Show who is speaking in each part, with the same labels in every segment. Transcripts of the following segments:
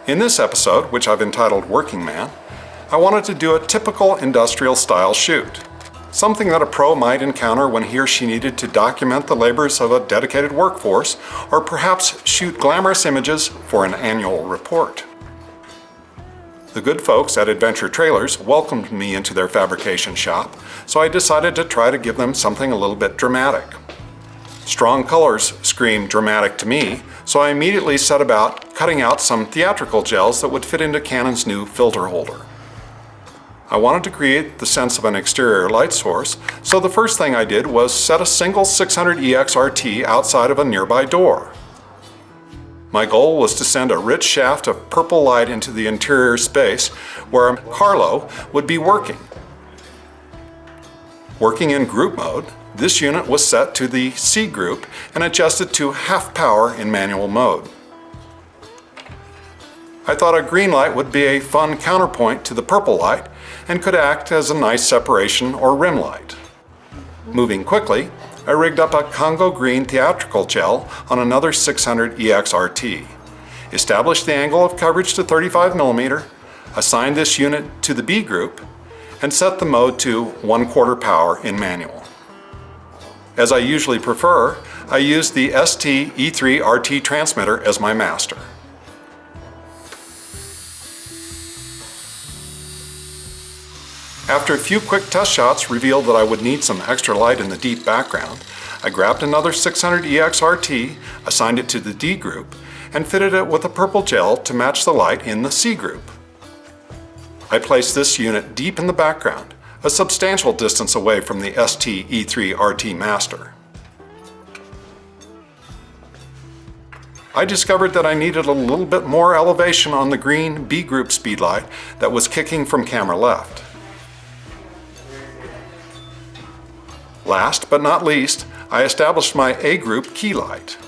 Speaker 1: In this episode, which I've entitled Working Man, I wanted to do a typical industrial style shoot. Something that a pro might encounter when he or she needed to document the labors of a dedicated workforce, or perhaps shoot glamorous images for an annual report. The good folks at Adventure Trailers welcomed me into their fabrication shop, so I decided to try to give them something a little bit dramatic. Strong colors screamed dramatic to me, so I immediately set about cutting out some theatrical gels that would fit into Canon's new filter holder. I wanted to create the sense of an exterior light source, so the first thing I did was set a single 600EX-RT outside of a nearby door. My goal was to send a rich shaft of purple light into the interior space where Carlo would be working. Working in group mode, this unit was set to the C group and adjusted to half power in manual mode. I thought a green light would be a fun counterpoint to the purple light and could act as a nice separation or rim light. Moving quickly, I rigged up a Congo green theatrical gel on another 600EX-RT, established the angle of coverage to 35mm, assigned this unit to the B group, and set the mode to 1/4 power in manual. As I usually prefer, I used the ST-E3-RT transmitter as my master. After a few quick test shots revealed that I would need some extra light in the deep background, I grabbed another 600EX-RT, assigned it to the D group, and fitted it with a purple gel to match the light in the C group. I placed this unit deep in the background, a substantial distance away from the ST-E3-RT master. I discovered that I needed a little bit more elevation on the green B group speedlight that was kicking from camera left. Last but not least, I established my A group key light.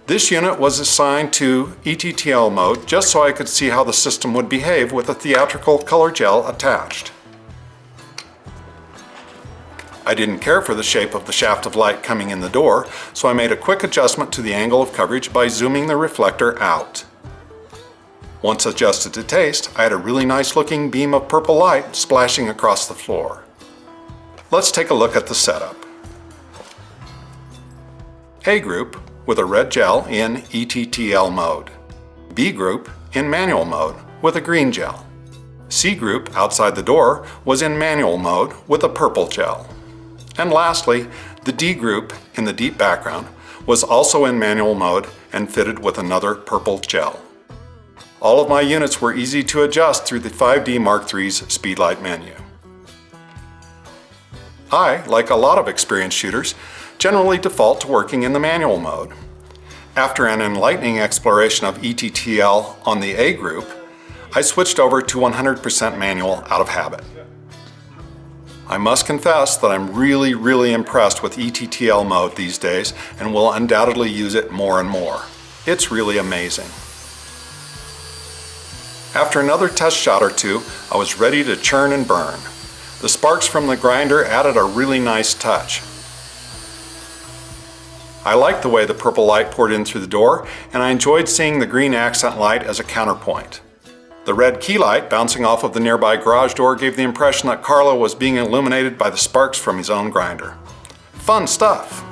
Speaker 1: This unit was assigned to ETTL mode just so I could see how the system would behave with a theatrical color gel attached. I didn't care for the shape of the shaft of light coming in the door, so I made a quick adjustment to the angle of coverage by zooming the reflector out. Once adjusted to taste, I had a really nice looking beam of purple light splashing across the floor. Let's take a look at the setup. A group with a red gel in ETTL mode. B group in manual mode with a green gel. C group outside the door was in manual mode with a purple gel. And lastly, the D group in the deep background was also in manual mode and fitted with another purple gel. All of my units were easy to adjust through the 5D Mark III's Speedlite menu. I, like a lot of experienced shooters, generally default to working in the manual mode. After an enlightening exploration of ETTL on the A group, I switched over to 100% manual out of habit. I must confess that I'm really impressed with ETTL mode these days and will undoubtedly use it more and more. It's really amazing. After another test shot or two, I was ready to churn and burn. The sparks from the grinder added a really nice touch. I liked the way the purple light poured in through the door, and I enjoyed seeing the green accent light as a counterpoint. The red key light bouncing off of the nearby garage door gave the impression that Carlo was being illuminated by the sparks from his own grinder. Fun stuff!